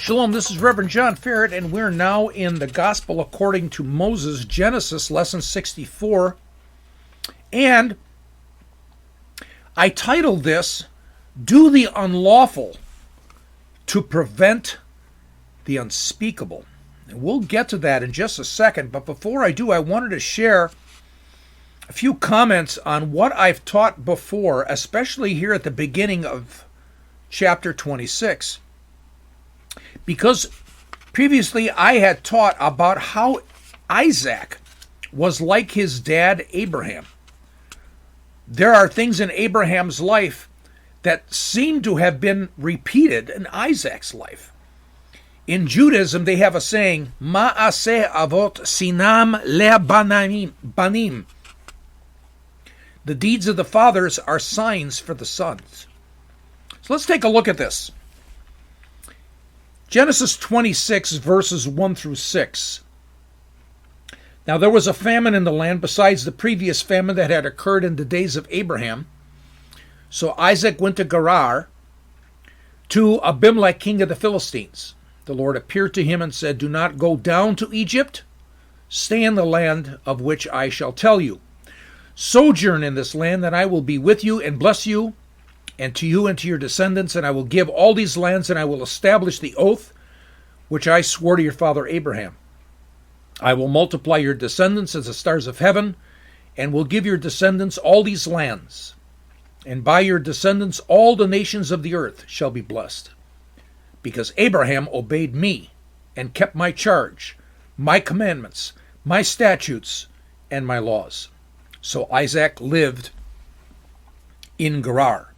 Shalom, this is Reverend John Ferret, and we're now in the Gospel according to Moses, Genesis, lesson 64. And I titled this, Do the Unlawful to Prevent the Unspeakable. And we'll get to that in just a second, but before I do, I wanted to share a few comments on what I've taught before, especially here at the beginning of chapter 26. Because previously I had taught about how Isaac was like his dad Abraham. There are things in Abraham's life that seem to have been repeated in Isaac's life. In Judaism, they have a saying, Ma'aseh avot sinam le'banim. The deeds of the fathers are signs for the sons. So let's take a look at this. Genesis 26, verses 1 through 6. Now there was a famine in the land besides the previous famine that had occurred in the days of Abraham. So Isaac went to Gerar, to Abimelech, king of the Philistines. The Lord appeared to him and said, Do not go down to Egypt. Stay in the land of which I shall tell you. Sojourn in this land, and I will be with you and bless you, and to you and to your descendants, and I will give all these lands, and I will establish the oath which I swore to your father Abraham. I will multiply your descendants as the stars of heaven, and will give your descendants all these lands. And by your descendants all the nations of the earth shall be blessed. Because Abraham obeyed me, and kept my charge, my commandments, my statutes, and my laws. So Isaac lived in Gerar.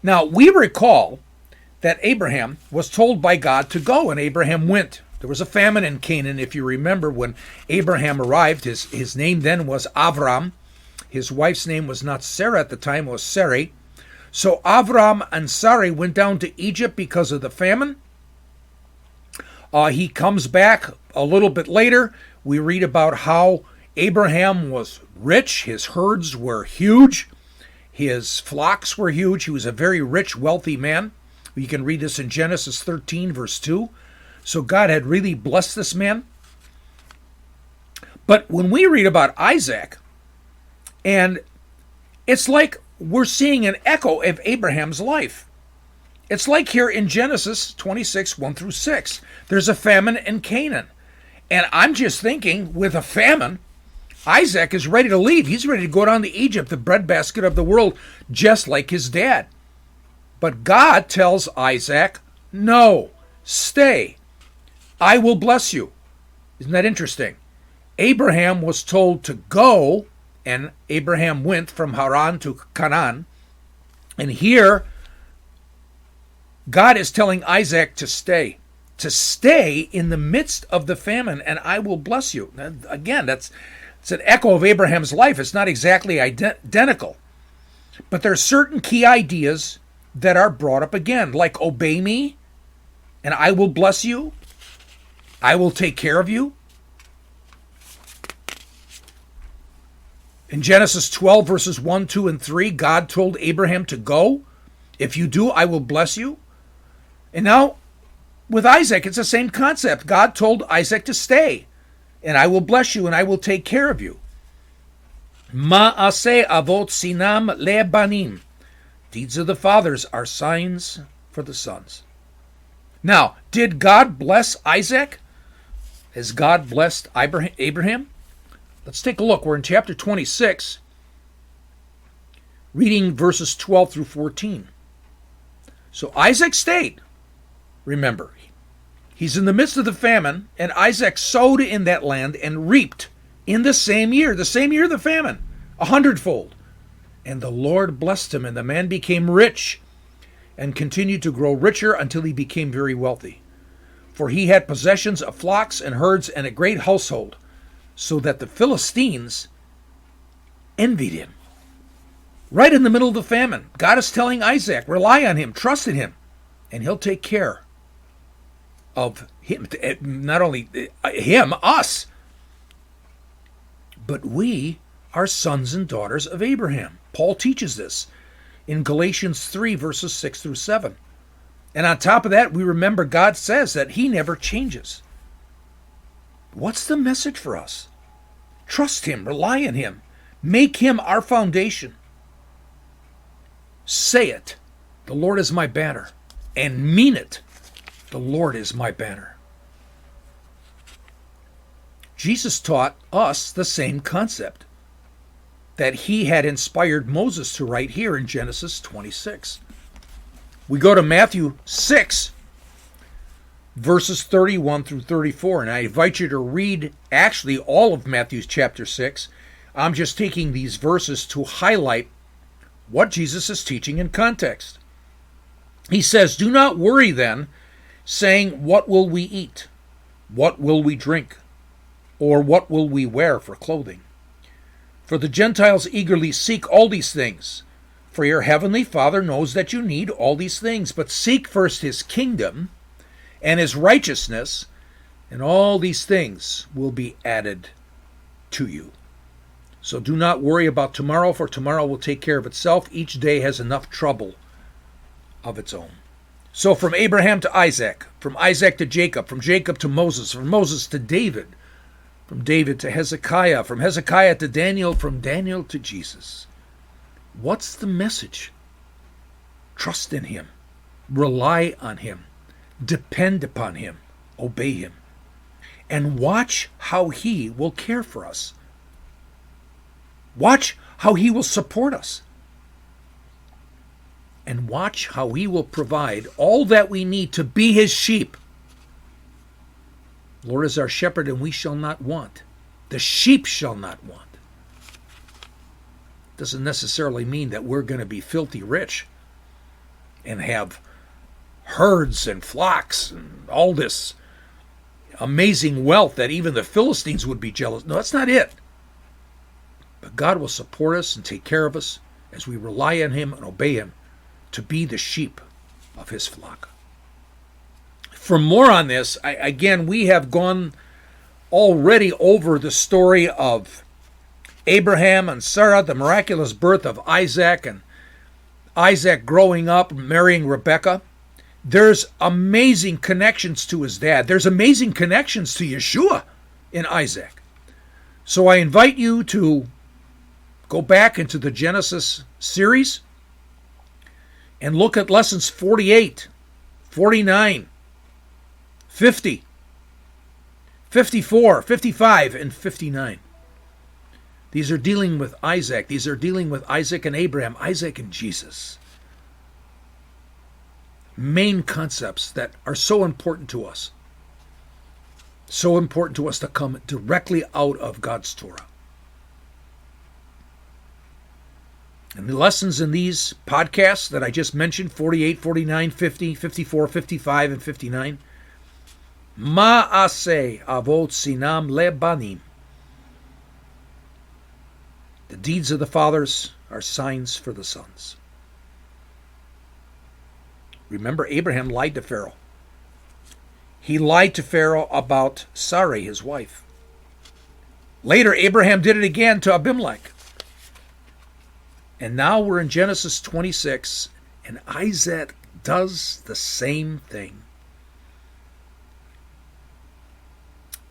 Now, we recall that Abraham was told by God to go, and Abraham went. There was a famine in Canaan, if you remember, when Abraham arrived. His name then was Avram. His wife's name was not Sarah at the time, it was Sarai. So Avram and Sarai went down to Egypt because of the famine. He comes back a little bit later. We read about how Abraham was rich. His herds were huge. His flocks were huge. He was a very rich, wealthy man. You can read this in Genesis 13, verse 2. So God had really blessed this man. But when we read about Isaac, and it's like we're seeing an echo of Abraham's life. It's like here in Genesis 26, 1 through 6. There's a famine in Canaan. And I'm just thinking, with a famine, Isaac is ready to leave. He's ready to go down to Egypt, the breadbasket of the world, just like his dad. But God tells Isaac, no, stay. I will bless you. Isn't that interesting? Abraham was told to go, and Abraham went from Haran to Canaan. And here, God is telling Isaac to stay in the midst of the famine, and I will bless you. Now, again, it's an echo of Abraham's life. It's not exactly identical. But there are certain key ideas that are brought up again, like obey me, and I will bless you. I will take care of you. In Genesis 12, verses 1, 2, and 3, God told Abraham to go. If you do, I will bless you. And now, with Isaac, it's the same concept. God told Isaac to stay. And I will bless you, and I will take care of you. Ma'aseh avot sinam le'banim. Deeds of the fathers are signs for the sons. Now, did God bless Isaac? Has God blessed Abraham? Let's take a look. We're in chapter 26, reading verses 12 through 14. So Isaac stayed. Remember, he's in the midst of the famine, and Isaac sowed in that land and reaped in the same year of the famine, 100-fold. And the Lord blessed him, and the man became rich and continued to grow richer until he became very wealthy. For he had possessions of flocks and herds and a great household, so that the Philistines envied him. Right in the middle of the famine, God is telling Isaac, rely on him, trust in him, and he'll take care of him, not only him, us, but we are sons and daughters of Abraham. Paul teaches this in Galatians 3, verses 6 through 7. And on top of that, we remember God says that he never changes. What's the message for us? Trust him, rely on him, make him our foundation. Say it, the Lord is my banner, and mean it, the Lord is my banner. Jesus taught us the same concept that he had inspired Moses to write here in Genesis 26. We go to Matthew 6, verses 31 through 34, and I invite you to read actually all of Matthew chapter 6. I'm just taking these verses to highlight what Jesus is teaching in context. He says, "Do not worry then, saying, what will we eat? What will we drink? Or what will we wear for clothing? For the Gentiles eagerly seek all these things. For your heavenly Father knows that you need all these things. But seek first his kingdom and his righteousness, and all these things will be added to you. So do not worry about tomorrow, for tomorrow will take care of itself. Each day has enough trouble of its own." So from Abraham to Isaac, from Isaac to Jacob, from Jacob to Moses, from Moses to David, from David to Hezekiah, from Hezekiah to Daniel, from Daniel to Jesus. What's the message? Trust in him. Rely on him. Depend upon him. Obey him. And watch how he will care for us. Watch how he will support us. And watch how he will provide all that we need to be his sheep. The Lord is our shepherd, and we shall not want. The sheep shall not want. Doesn't necessarily mean that we're going to be filthy rich and have herds and flocks and all this amazing wealth that even the Philistines would be jealous. No, that's not it. But God will support us and take care of us as we rely on him and obey him to be the sheep of his flock. For more on this, we have gone already over the story of Abraham and Sarah, the miraculous birth of Isaac, and Isaac growing up, marrying Rebekah. There's amazing connections to his dad. There's amazing connections to Yeshua in Isaac. So I invite you to go back into the Genesis series and look at lessons 48, 49, 50, 54, 55, and 59. These are dealing with Isaac. These are dealing with Isaac and Abraham, Isaac and Jesus. Main concepts that are so important to us. So important to us to come directly out of God's Torah. And the lessons in these podcasts that I just mentioned, 48, 49, 50, 54, 55, and 59, Ma'aseh avot sinam lebanim. The deeds of the fathers are signs for the sons. Remember, Abraham lied to Pharaoh. He lied to Pharaoh about Sarai, his wife. Later, Abraham did it again to Abimelech. And now we're in Genesis 26, and Isaac does the same thing.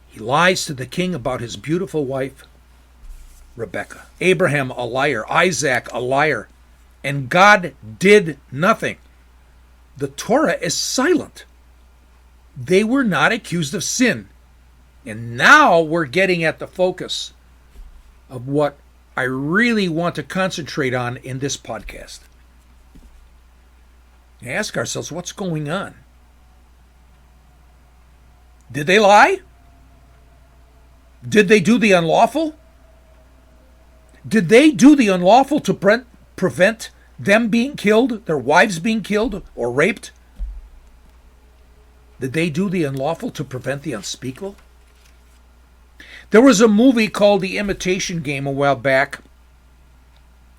He lies to the king about his beautiful wife, Rebekah. Abraham, a liar. Isaac, a liar. And God did nothing. The Torah is silent. They were not accused of sin. And now we're getting at the focus of what I really want to concentrate on in this podcast. Ask ourselves, what's going on? Did they lie? Did they do the unlawful? Did they do the unlawful to prevent them being killed, their wives being killed or raped? Did they do the unlawful to prevent the unspeakable? There was a movie called The Imitation Game a while back.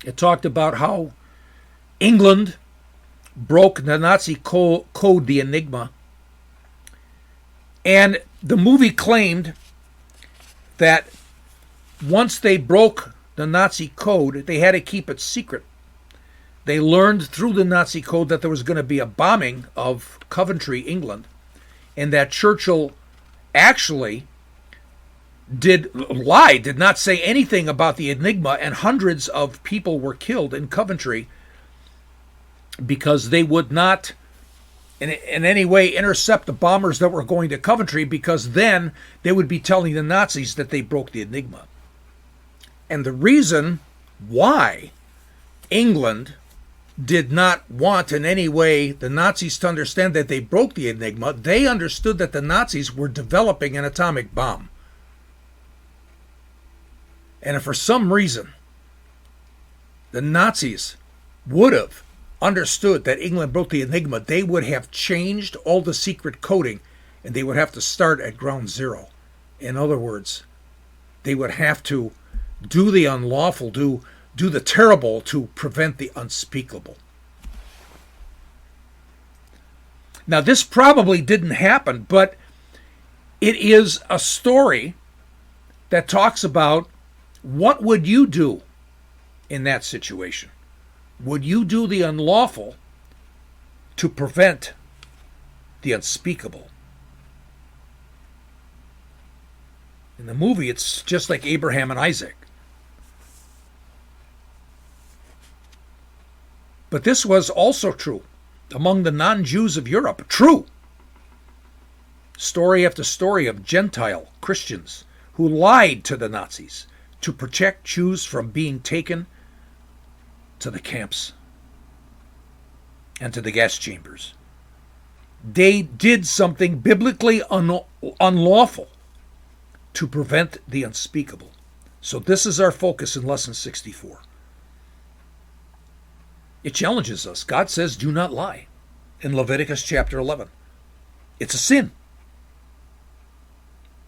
It talked about how England broke the Nazi code, the Enigma. And the movie claimed that once they broke the Nazi code, they had to keep it secret. they learned through the Nazi code that there was going to be a bombing of Coventry, England, and that Churchill actually did not say anything about the Enigma, and hundreds of people were killed in Coventry because they would not in any way intercept the bombers that were going to Coventry, because then they would be telling the Nazis that they broke the Enigma. And the reason why England did not want in any way the Nazis to understand that they broke the Enigma, they understood that the Nazis were developing an atomic bomb. And if for some reason the Nazis would have understood that England broke the Enigma, they would have changed all the secret coding and they would have to start at ground zero. In other words, they would have to do the unlawful, do the terrible to prevent the unspeakable. Now, this probably didn't happen, but it is a story that talks about what would you do in that situation. Would you do the unlawful to prevent the unspeakable? In the movie, it's just like Abraham and Isaac. But this was also true among the non-Jews of Europe. True. Story after story of Gentile Christians who lied to the Nazis to protect Jews from being taken to the camps and to the gas chambers. They did something biblically unlawful to prevent the unspeakable. So this is our focus in Lesson 64. It challenges us. God says, do not lie in Leviticus chapter 11. It's a sin.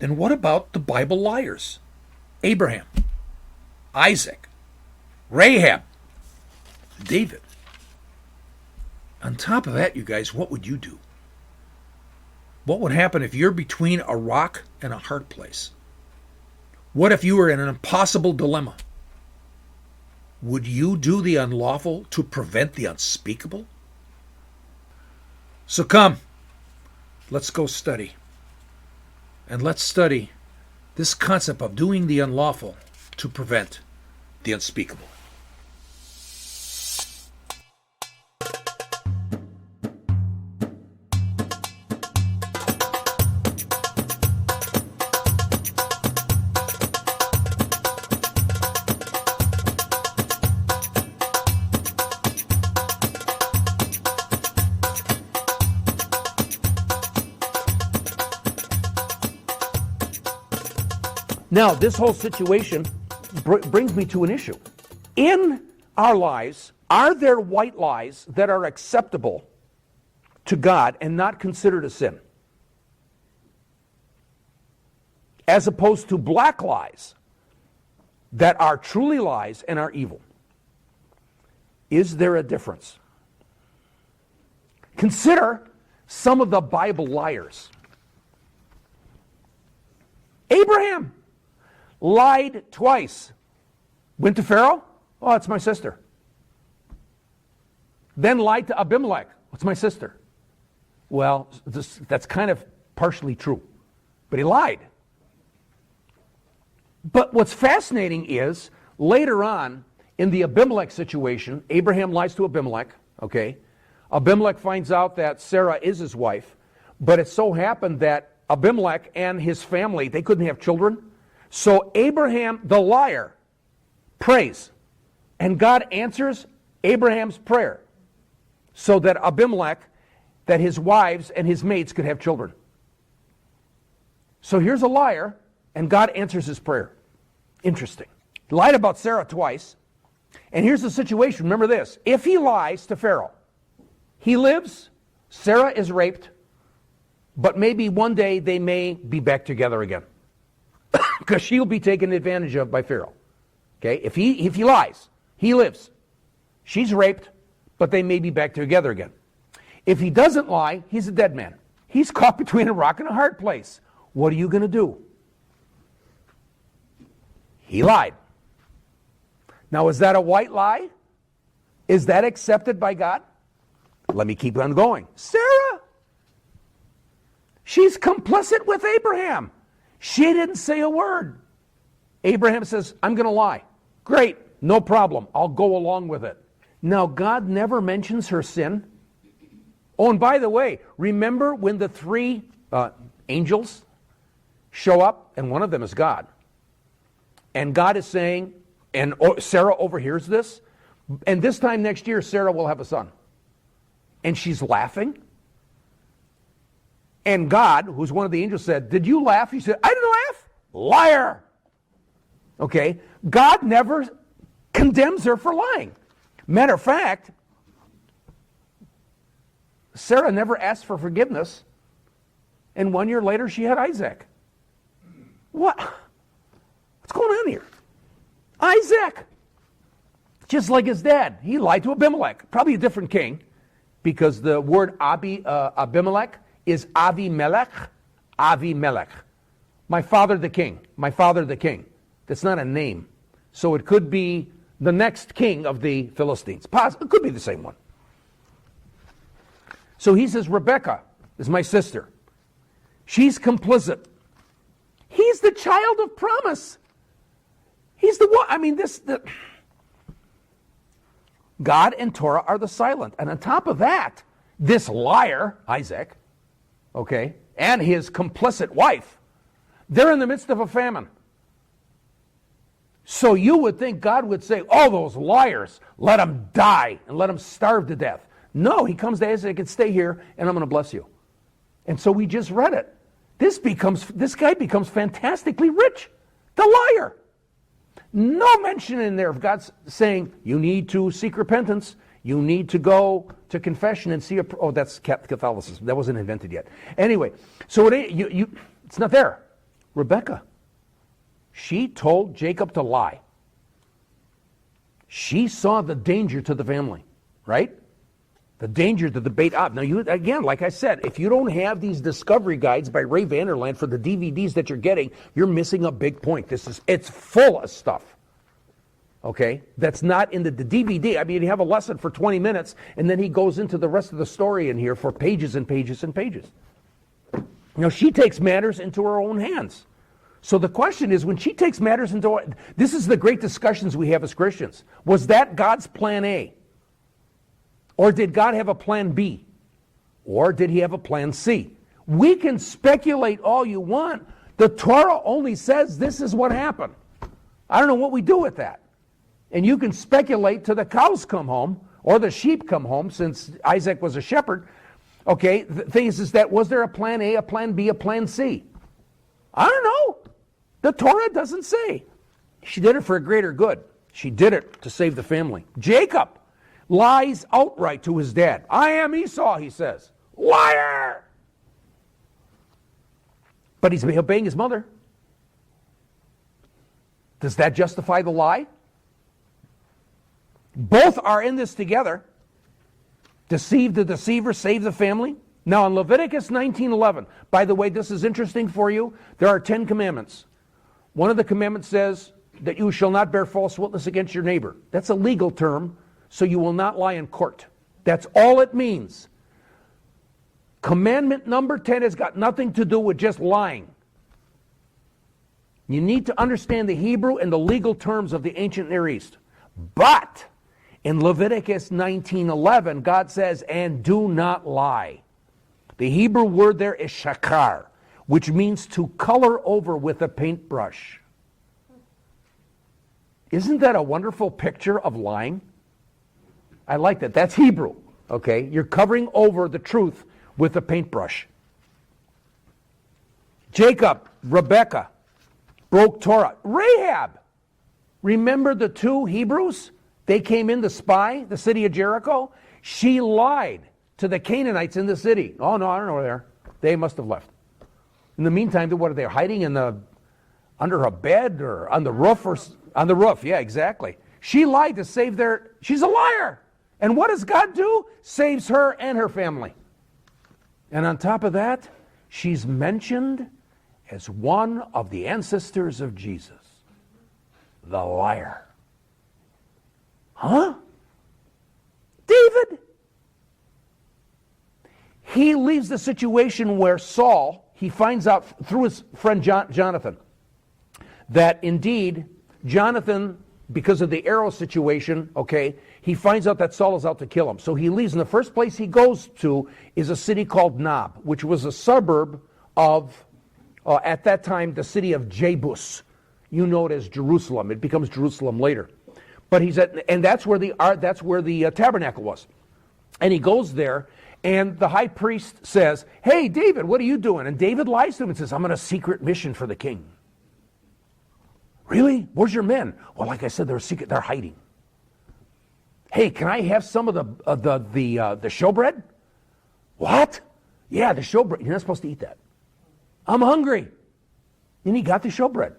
Then what about the Bible liars? Abraham, Isaac, Rahab, David. On top of that, you guys, what would you do? What would happen if you're between a rock and a hard place? What if you were in an impossible dilemma? Would you do the unlawful to prevent the unspeakable? So come, let's go study. And let's study this concept of doing the unlawful to prevent the unspeakable. Now, this whole situation brings me to an issue. In our lives, are there white lies that are acceptable to God and not considered a sin, as opposed to black lies that are truly lies and are evil? Is there a difference? Consider some of the Bible liars. Abraham lied twice. Went to Pharaoh. Oh, it's my sister. Then lied to Abimelech. It's my sister. Well, that's kind of partially true. But he lied. But what's fascinating is, later on, in the Abimelech situation, Abraham lies to Abimelech, okay? Abimelech finds out that Sarah is his wife, but it so happened that Abimelech and his family, they couldn't have children. So Abraham, the liar, prays, and God answers Abraham's prayer so that Abimelech, that his wives and his mates could have children. So here's a liar, and God answers his prayer. Interesting. He lied about Sarah twice, and here's the situation. Remember this. If he lies to Pharaoh, he lives, Sarah is raped, but maybe one day they may be back together again. Because she'll be taken advantage of by Pharaoh. Okay? If he lies, he lives. She's raped, but they may be back together again. If he doesn't lie, he's a dead man. He's caught between a rock and a hard place. What are you going to do? He lied. Now, is that a white lie? Is that accepted by God? Let me keep on going. Sarah, she's complicit with Abraham. She didn't say a word. Abraham says, I'm going to lie. Great, no problem. I'll go along with it. Now, God never mentions her sin. Oh, and by the way, remember when the three angels show up, and one of them is God. And God is saying, and Sarah overhears this, and this time next year, Sarah will have a son. And she's laughing. And God, who's one of the angels, said, did you laugh? He said, I didn't laugh. Liar. Okay? God never condemns her for lying. Matter of fact, Sarah never asked for forgiveness, and 1 year later she had Isaac. What? What's going on here? Isaac, just like his dad, he lied to Abimelech. Probably a different king, because the word Abimelech is Abimelech. Abimelech. My father the king. My father the king. That's not a name. So it could be the next king of the Philistines. It could be the same one. So he says, Rebecca is my sister. She's complicit. He's the child of promise. He's the one. I mean, God and Torah are the silent. And on top of that, this liar, Isaac, okay, and his complicit wife, they're in the midst of a famine. So you would think God would say, oh, those liars, let them die and let them starve to death. No, he comes to Isaac and stay here, and I'm going to bless you. And so we just read it. This guy becomes fantastically rich. The liar. No mention in there of God saying, you need to seek repentance. You need to go to confession and see oh, that's Catholicism. That wasn't invented yet. Anyway, so it's not there. Rebecca, she told Jacob to lie. She saw the danger to the family, right? The danger to the bait up. Now, again, like I said, if you don't have these discovery guides by Ray Vanderland for the DVDs that you're getting, you're missing a big point. It's full of stuff. Okay? That's not in the DVD. I mean, you have a lesson for 20 minutes, and then he goes into the rest of the story in here for pages and pages and pages. Now, she takes matters into her own hands. So the question is, when she takes matters into this is the great discussions we have as Christians. Was that God's plan A? Or did God have a plan B? Or did he have a plan C? We can speculate all you want. The Torah only says this is what happened. I don't know what we do with that. And you can speculate till the cows come home or the sheep come home, since Isaac was a shepherd. Okay, the thing is that was there a plan A, a plan B, a plan C? I don't know. The Torah doesn't say. She did it for a greater good. She did it to save the family. Jacob lies outright to his dad. I am Esau, he says. Liar! But he's obeying his mother. Does that justify the lie? Both are in this together. Deceive the deceiver, save the family. Now in Leviticus 19:11, by the way, this is interesting for you. There are 10 commandments. One of the commandments says that you shall not bear false witness against your neighbor. That's a legal term, so you will not lie in court. That's all it means. Commandment number 10 has got nothing to do with just lying. You need to understand the Hebrew and the legal terms of the ancient Near East. But in Leviticus 19:11, God says, and do not lie. The Hebrew word there is shakar, which means to color over with a paintbrush. Isn't that a wonderful picture of lying? I like that. That's Hebrew. Okay? You're covering over the truth with a paintbrush. Jacob, Rebecca, broke Torah. Rahab. Remember the two Hebrews? They came in to spy the city of Jericho. She lied to the Canaanites in the city. Oh, no, I don't know where they must have left. In the meantime, what are they hiding under a bed or on the roof? On the roof, yeah, exactly. She lied to save she's a liar. And what does God do? Saves her and her family. And on top of that, she's mentioned as one of the ancestors of Jesus. The liar. Huh? David. He leaves the situation where Saul, he finds out through his friend Jonathan, that indeed Jonathan, because of the arrow situation, okay, he finds out that Saul is out to kill him. So he leaves, and the first place he goes to is a city called Nob, which was a suburb of, at that time, the city of Jebus. You know it as Jerusalem. It becomes Jerusalem later. But he's at, and that's where the tabernacle was. And he goes there, and the high priest says, "Hey, David, what are you doing?" And David lies to him and says, "I'm on a secret mission for the king." "Really? Where's your men?" "Well, like I said, they're hiding." "Hey, can I have some of the showbread?" "What?" "Yeah, the showbread. You're not supposed to eat that." "I'm hungry." And he got the showbread.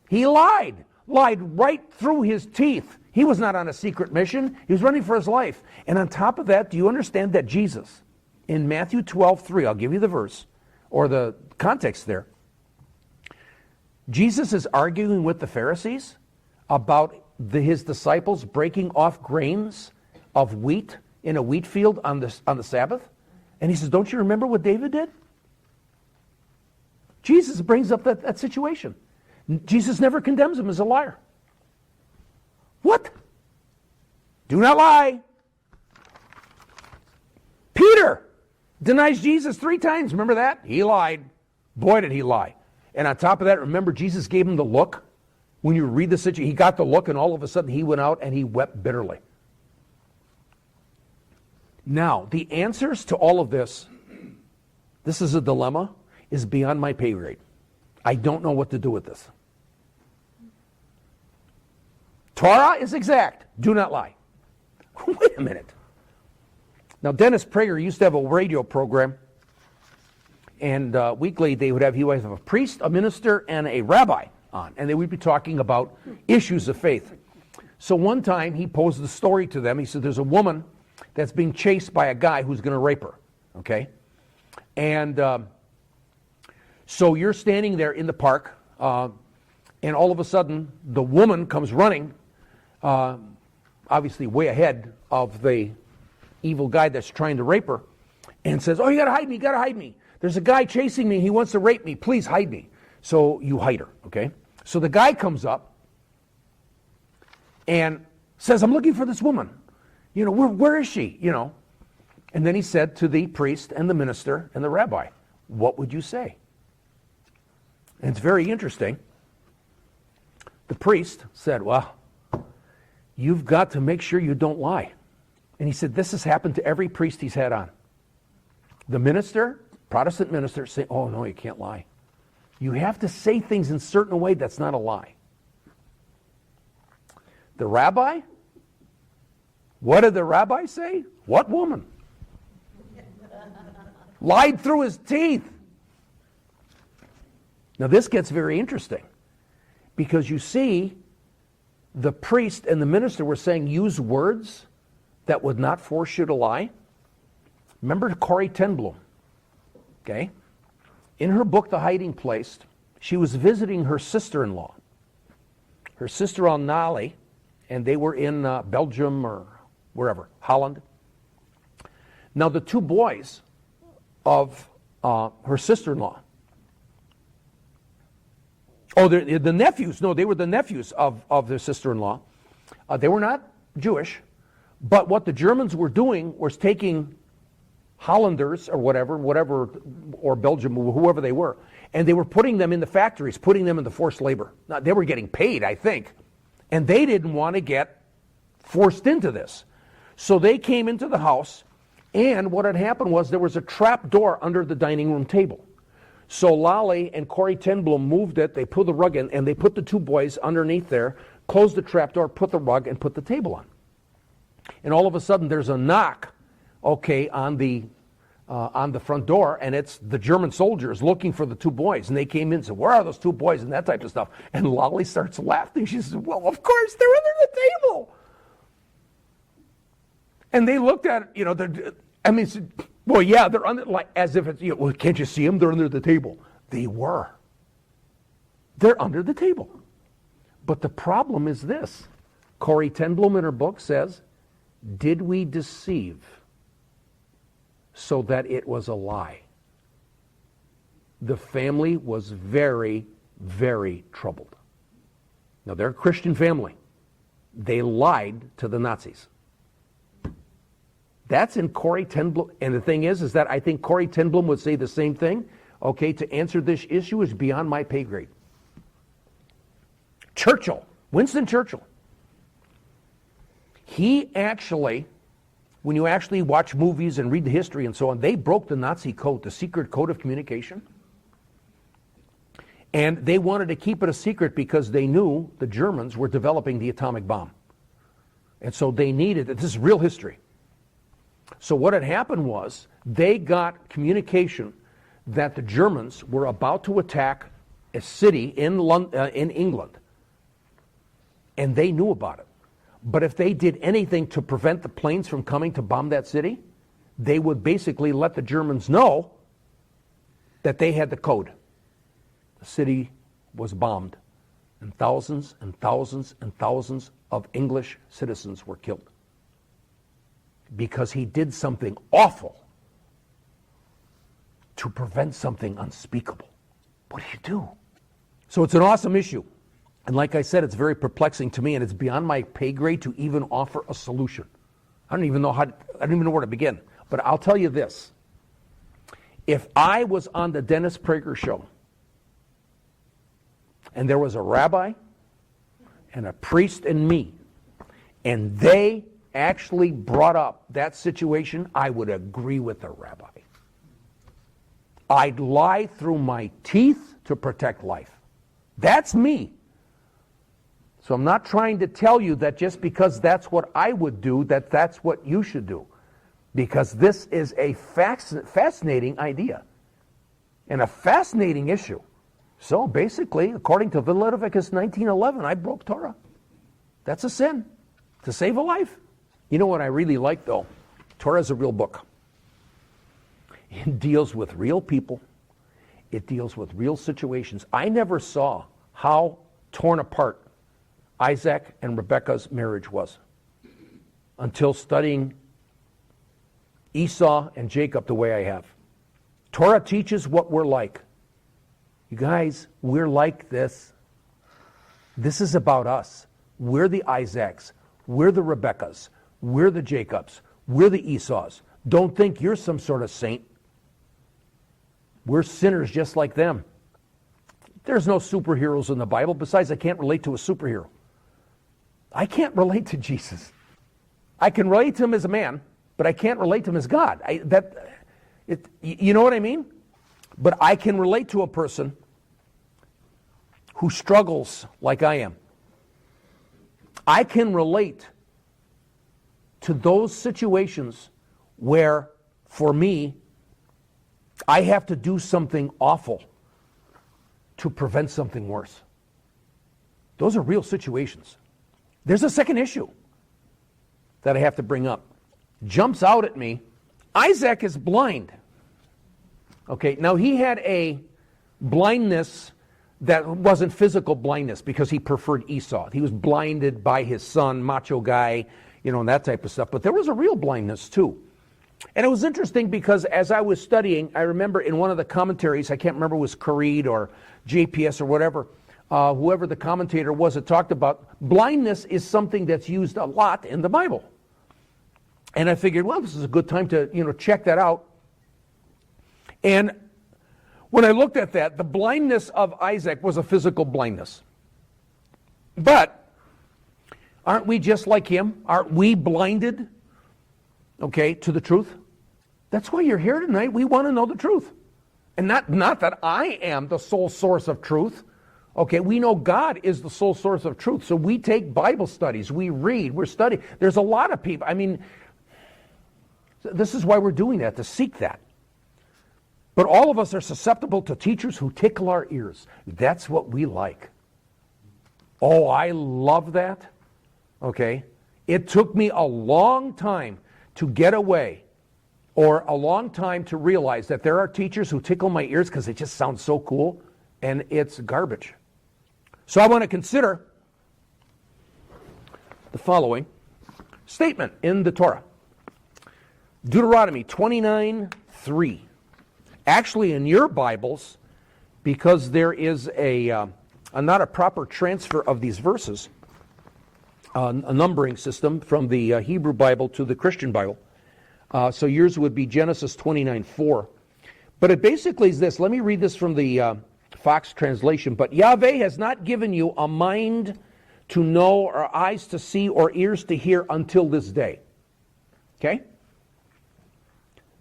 He lied right through his teeth. He was not on a secret mission. He was running for his life. And on top of that, do you understand that Jesus, in Matthew 12:3, I'll give you the verse, or the context there, Jesus is arguing with the Pharisees about his disciples breaking off grains of wheat in a wheat field on the Sabbath. And he says, "Don't you remember what David did?" Jesus brings up that situation. Jesus never condemns him as a liar. What? Do not lie. Peter denies Jesus 3 times. Remember that? He lied. Boy, did he lie. And on top of that, remember Jesus gave him the look? When you read the situation, he got the look, and all of a sudden he went out and he wept bitterly. Now, the answers to all of this is a dilemma, is beyond my pay grade. I don't know what to do with this. Torah is exact. Do not lie. Wait a minute. Now, Dennis Prager used to have a radio program, and weekly he would have a priest, a minister, and a rabbi on, and they would be talking about issues of faith. So one time he posed the story to them. He said, there's a woman that's being chased by a guy who's going to rape her, okay? And so you're standing there in the park, and all of a sudden the woman comes running, obviously way ahead of the evil guy that's trying to rape her, and says, "Oh, you gotta hide me, you gotta hide me. There's a guy chasing me, he wants to rape me, please hide me." So you hide her, okay? So the guy comes up and says, "I'm looking for this woman. You know, where is she? You know." And then he said to the priest and the minister and the rabbi, "What would you say?" And it's very interesting. The priest said, "Well, you've got to make sure you don't lie." And he said, this has happened to every priest he's had on. The minister, Protestant minister, say, "Oh, no, you can't lie. You have to say things in a certain way that's not a lie." The rabbi, what did the rabbi say? What woman? Lied through his teeth. Now this gets very interesting, because you see, the priest and the minister were saying use words that would not force you to lie. Remember Corrie Ten Bloom, okay? In her book, The Hiding Place, she was visiting her sister-in-law. Her sister-in-law, Nali, and they were in Belgium or wherever, Holland. Now the 2 boys of her sister-in-law, the nephews, no, they were the nephews of their sister-in-law. They were not Jewish, but what the Germans were doing was taking Hollanders or whatever, or Belgium, whoever they were, and they were putting them in the factories, putting them into forced labor. Now, they were getting paid, I think, and they didn't want to get forced into this. So they came into the house, and what had happened was there was a trap door under the dining room table. So Lally and Corrie Ten Bloom moved it, they put the rug in, and they put the 2 boys underneath there, closed the trap door, put the rug, and put the table on. And all of a sudden there's a knock, okay, on the front door, and it's the German soldiers looking for the 2 boys. And they came in and said, "Where are those 2 boys?" and that type of stuff. And Lolly starts laughing. She says, "Well, of course, they're under the table." And they looked at it, you know, said, "Well, yeah, they're under," like as if it's, you know, "Well, can't you see them? They're under the table." They were. They're under the table. But the problem is this. Corrie Ten Bloom in her book says, did we deceive so that it was a lie? The family was very, very troubled. Now, they're a Christian family. They lied to the Nazis. That's in Corrie Ten Bloom. And the thing is that I think Corrie Ten Bloom would say the same thing. Okay, to answer this issue is beyond my pay grade. Churchill, Winston Churchill, he actually, when you actually watch movies and read the history and so on, they broke the Nazi code, the secret code of communication. And they wanted to keep it a secret because they knew the Germans were developing the atomic bomb. And so they needed it. This is real history. So what had happened was they got communication that the Germans were about to attack a city in England. And they knew about it. But if they did anything to prevent the planes from coming to bomb that city, they would basically let the Germans know that they had the code. The city was bombed, and thousands and thousands and thousands of English citizens were killed because he did something awful to prevent something unspeakable. What do you do? So it's an awesome issue. And like I said, it's very perplexing to me, and it's beyond my pay grade to even offer a solution. I don't even know where to begin. But I'll tell you this. If I was on the Dennis Prager show, and there was a rabbi and a priest and me, and they actually brought up that situation, I would agree with the rabbi. I'd lie through my teeth to protect life. That's me. So I'm not trying to tell you that just because that's what I would do, that's what you should do. Because this is a fascinating idea and a fascinating issue. So basically, according to Leviticus 19:11, I broke Torah. That's a sin, to save a life. You know what I really like, though? Torah is a real book. It deals with real people. It deals with real situations. I never saw how torn apart Isaac and Rebekah's marriage was until studying Esau and Jacob the way I have. Torah teaches what we're like. You guys, we're like this. This is about us. We're the Isaacs. We're the Rebeccas. We're the Jacobs. We're the Esau's. Don't think you're some sort of saint. We're sinners just like them. There's no superheroes in the Bible. Besides, I can't relate to a superhero. I can't relate to Jesus. I can relate to him as a man, but I can't relate to him as God. You know what I mean? But I can relate to a person who struggles like I am. I can relate to those situations where, for me, I have to do something awful to prevent something worse. Those are real situations. There's a second issue that I have to bring up. Jumps out at me. Isaac is blind. Okay, now he had a blindness that wasn't physical blindness because he preferred Esau. He was blinded by his son, macho guy, and that type of stuff. But there was a real blindness too. And it was interesting because as I was studying, I remember in one of the commentaries, I can't remember if it was Corrie or JPS or whatever, whoever the commentator was, it talked about blindness is something that's used a lot in the Bible. And I figured, well, this is a good time to, check that out. And when I looked at that, the blindness of Isaac was a physical blindness. But aren't we just like him? Aren't we blinded, to the truth? That's why you're here tonight. We want to know the truth. And not that I am the sole source of truth. We know God is the sole source of truth. So we take Bible studies, we read, we're studying. There's a lot of people. This is why we're doing that, to seek that. But all of us are susceptible to teachers who tickle our ears. That's what we like. Oh, I love that. It took me a long time to get away, or a long time to realize that there are teachers who tickle my ears because it just sounds so cool, and it's garbage. So I want to consider the following. statement in the Torah. Deuteronomy 29:3. Actually, in your Bibles, because there is not a proper transfer of these verses, a numbering system from the Hebrew Bible to the Christian Bible. So yours would be Genesis 29:4. But it basically is this. Let me read this from the Fox translation. But Yahweh has not given you a mind to know, or eyes to see, or ears to hear until this day. Okay?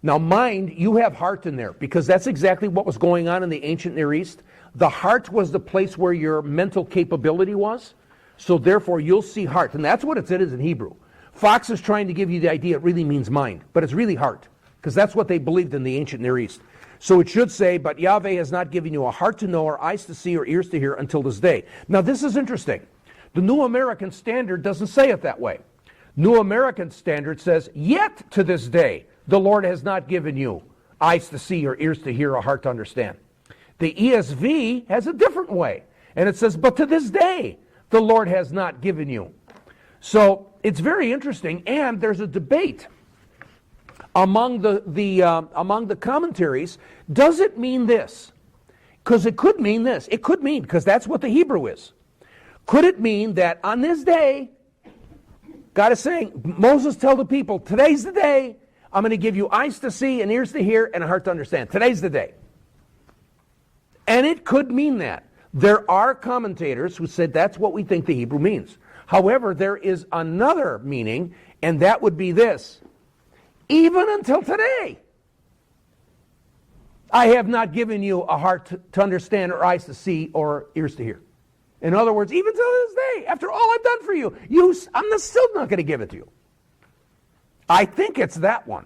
Now mind, you have heart in there, because that's exactly what was going on in the ancient Near East. The heart was the place where your mental capability was. So therefore you'll see heart. And that's what it is in Hebrew. Fox is trying to give you the idea it really means mind, but it's really heart, because that's what they believed in the ancient Near East. So it should say, but Yahweh has not given you a heart to know, or eyes to see, or ears to hear until this day. Now this is interesting. The New American Standard doesn't say it that way. New American Standard says, yet to this day, the Lord has not given you eyes to see, or ears to hear, or heart to understand. The ESV has a different way. And it says, but to this day, the Lord has not given you. So it's very interesting, and there's a debate among the commentaries. Does it mean this? Because it could mean this. It could mean, because that's what the Hebrew is. Could it mean that on this day, God is saying, Moses, tell the people, today's the day. I'm going to give you eyes to see and ears to hear and a heart to understand. Today's the day. And it could mean that. There are commentators who said that's what we think the Hebrew means. However, there is another meaning, and that would be this. Even until today, I have not given you a heart to understand, or eyes to see, or ears to hear. In other words, even till this day, after all I've done for you, I'm still not going to give it to you. I think it's that one.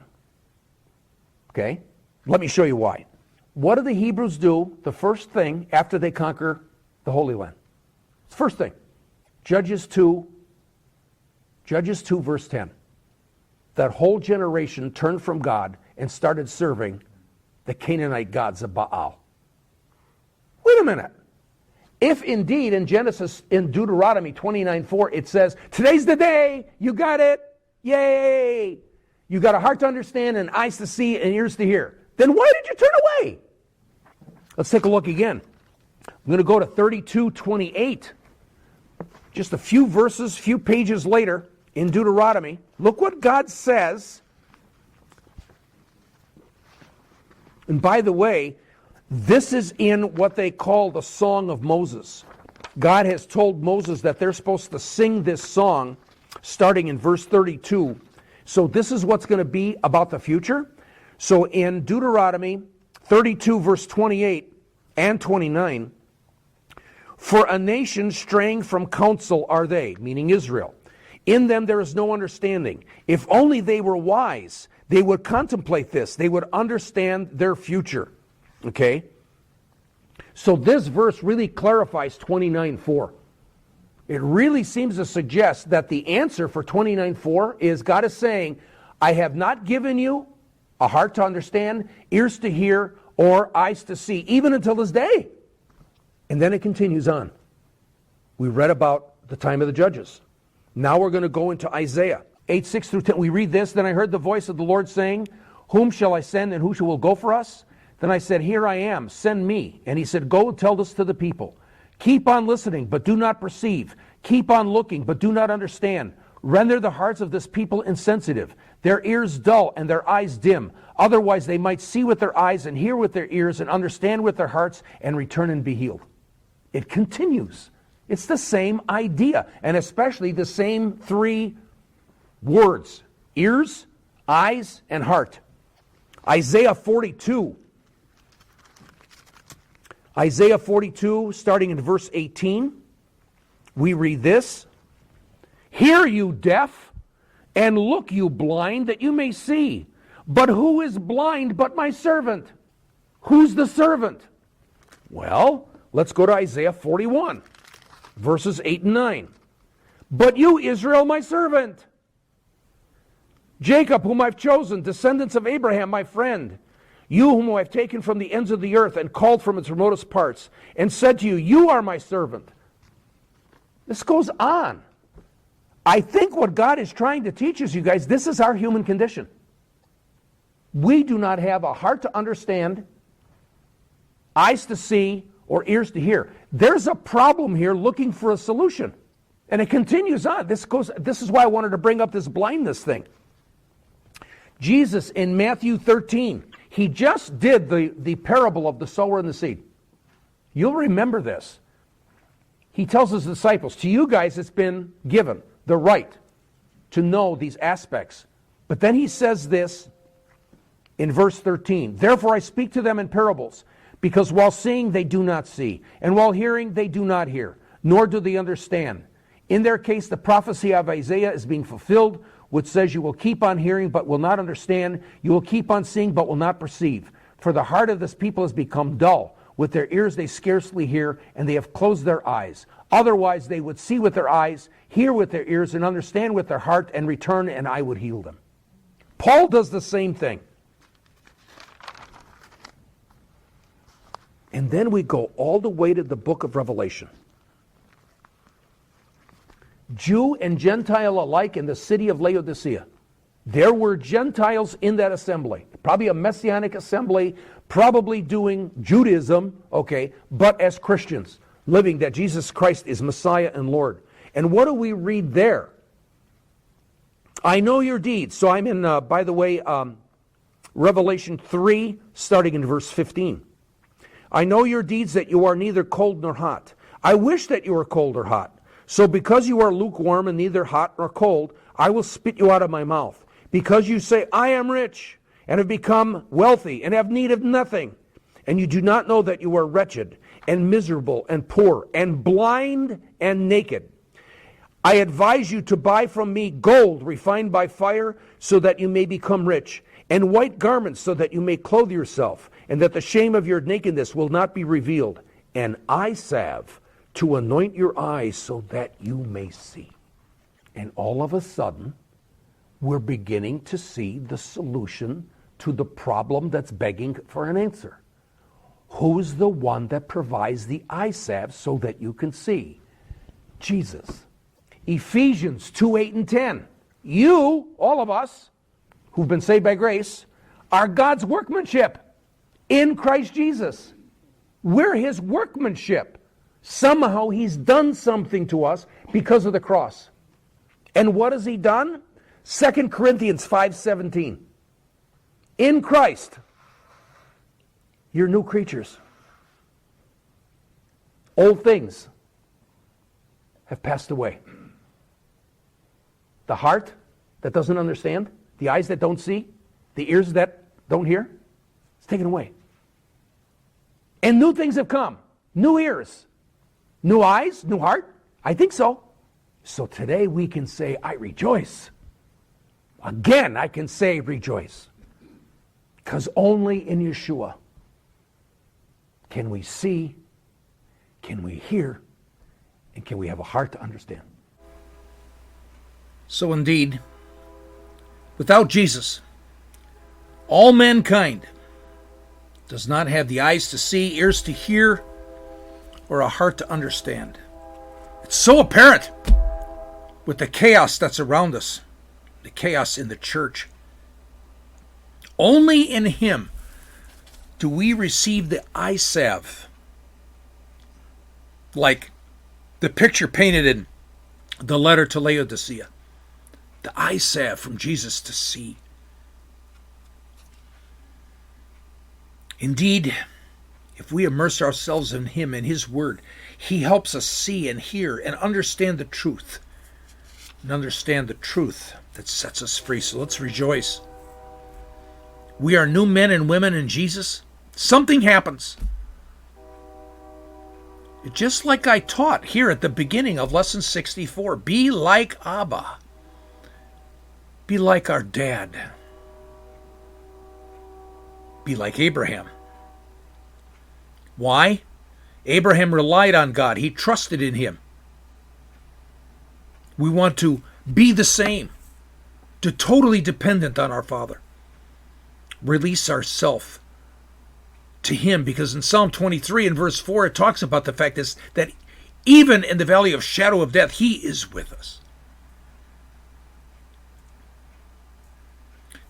Okay? Let me show you why. What do the Hebrews do the first thing after they conquer the Holy Land? It's the first thing. Judges 2 verse 10. That whole generation turned from God and started serving the Canaanite gods of Baal. Wait a minute. If indeed in Deuteronomy 29:4 it says, today's the day, you got it, yay, you got a heart to understand and eyes to see and ears to hear, then why did you turn away? Let's take a look again. I'm going to go to 32:28. Just a few verses, few pages later in Deuteronomy. Look what God says. And by the way, this is in what they call the Song of Moses. God has told Moses that they're supposed to sing this song starting in verse 32. So this is what's going to be about the future. So in Deuteronomy 32 verse 28 and 29, for a nation straying from counsel are they, meaning Israel. In them there is no understanding. If only they were wise, they would contemplate this. They would understand their future. Okay? So this verse really clarifies 29:4. It really seems to suggest that the answer for 29:4 is God is saying, I have not given you a heart to understand, ears to hear, or eyes to see, even until this day. And then it continues on. We read about the time of the judges. Now we're going to go into Isaiah 8:6 through 10. We read this, then I heard the voice of the Lord saying, whom shall I send and who will go for us? Then I said, here I am, send me. And he said, go and tell this to the people. Keep on listening, but do not perceive. Keep on looking, but do not understand. Render the hearts of this people insensitive, their ears dull and their eyes dim. Otherwise they might see with their eyes and hear with their ears and understand with their hearts and return and be healed. It continues. It's the same idea, and especially the same three words: ears, eyes, and heart. Isaiah 42. Isaiah 42, starting in verse 18, we read this. Hear, you deaf, and look, you blind, that you may see. But who is blind but my servant? Who's the servant? Well, let's go to Isaiah 41, verses 8 and 9. But you, Israel, my servant, Jacob, whom I've chosen, descendants of Abraham, my friend, you whom I've taken from the ends of the earth and called from its remotest parts, and said to you, you are my servant. This goes on. I think what God is trying to teach us, you guys, this is our human condition. We do not have a heart to understand, eyes to see, or ears to hear. There's a problem here looking for a solution. And it continues on. This is why I wanted to bring up this blindness thing. Jesus in Matthew 13, he just did the parable of the sower and the seed. You'll remember this. He tells his disciples, to you guys it's been given the right to know these aspects. But then he says this in verse 13, therefore I speak to them in parables, because while seeing they do not see, and while hearing they do not hear, nor do they understand. In their case, the prophecy of Isaiah is being fulfilled, which says, you will keep on hearing but will not understand, you will keep on seeing but will not perceive. For the heart of this people has become dull. With their ears they scarcely hear, and they have closed their eyes. Otherwise they would see with their eyes, hear with their ears, and understand with their heart, and return, and I would heal them. Paul does the same thing. And then we go all the way to the book of Revelation. Jew and Gentile alike in the city of Laodicea. There were Gentiles in that assembly. Probably a messianic assembly, probably doing Judaism, okay, but as Christians, living that Jesus Christ is Messiah and Lord. And what do we read there? I know your deeds. So I'm in, by the way, Revelation 3, starting in verse 15. I know your deeds, that you are neither cold nor hot. I wish that you were cold or hot. So because you are lukewarm and neither hot nor cold, I will spit you out of my mouth. Because you say, I am rich, and have become wealthy, and have need of nothing, and you do not know that you are wretched, and miserable, and poor, and blind, and naked. I advise you to buy from me gold refined by fire, so that you may become rich, and white garments, so that you may clothe yourself, and that the shame of your nakedness will not be revealed, and eye salve to anoint your eyes so that you may see. And all of a sudden, we're beginning to see the solution to the problem that's begging for an answer. Who's the one that provides the eye salve so that you can see? Jesus. Ephesians 2, 8, and 10. You, all of us, who've been saved by grace, are God's workmanship in Christ Jesus. We're his workmanship. Somehow he's done something to us because of the cross. And what has he done? 2 Corinthians 5:17. In Christ, you're new creatures. Old things have passed away. The heart that doesn't understand, the eyes that don't see, the ears that don't hear, it's taken away. And new things have come. New ears, new eyes, new heart. I think so. So today we can say, I rejoice. Again, I can say rejoice. Because only in Yeshua can we see, can we hear, and can we have a heart to understand. So indeed, without Jesus, all mankind does not have the eyes to see, ears to hear, or a heart to understand. It's so apparent with the chaos that's around us, the chaos in the church. Only in him do we receive the eye salve, like the picture painted in the letter to Laodicea. The eye salve from Jesus to see. Indeed, if we immerse ourselves in him and his word, he helps us see and hear and understand the truth. And understand the truth that sets us free. So let's rejoice. We are new men and women in Jesus. Something happens. Just like I taught here at the beginning of lesson 64. Be like Abba. Be like our dad. Be like Abraham. Why? Abraham relied on God. He trusted in him. We want to be the same, to totally dependent on our Father. Release ourselves to him, because in Psalm 23 and verse 4 it talks about the fact that even in the valley of shadow of death, he is with us.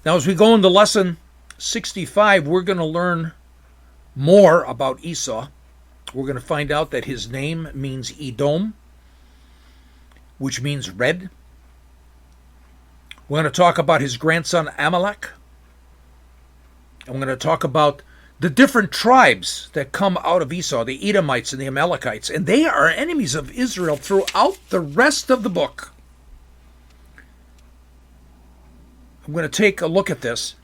Now, as we go into lesson 65, we're going to learn more about Esau. We're going to find out that his name means Edom, which means red. We're going to talk about his grandson Abimelech. And we're going to talk about the different tribes that come out of Esau, the Edomites and the Amalekites. And they are enemies of Israel throughout the rest of the book. I'm going to take a look at this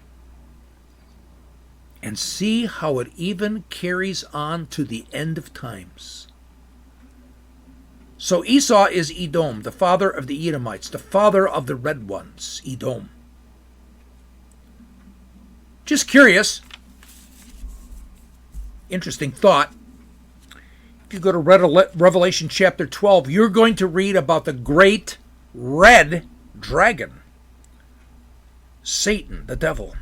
and see how it even carries on to the end of times. So Esau is Edom, the father of the Edomites, the father of the red ones, Edom. Just curious, interesting thought. If you go to Revelation chapter 12, you're going to read about the great red dragon, Satan, the devil.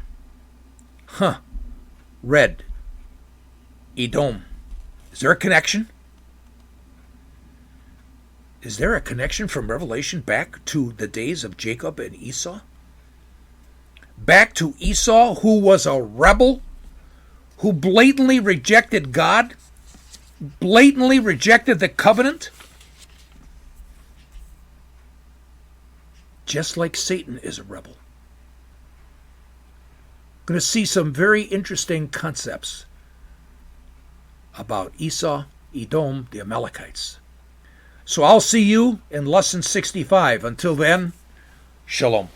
Red. Edom. Is there a connection? Is there a connection from Revelation back to the days of Jacob and Esau? Back to Esau, who was a rebel, who blatantly rejected God, blatantly rejected the covenant, just like Satan is a rebel. Going to see some very interesting concepts about Esau, Edom, the Amalekites. So I'll see you in lesson 65. Until then, shalom.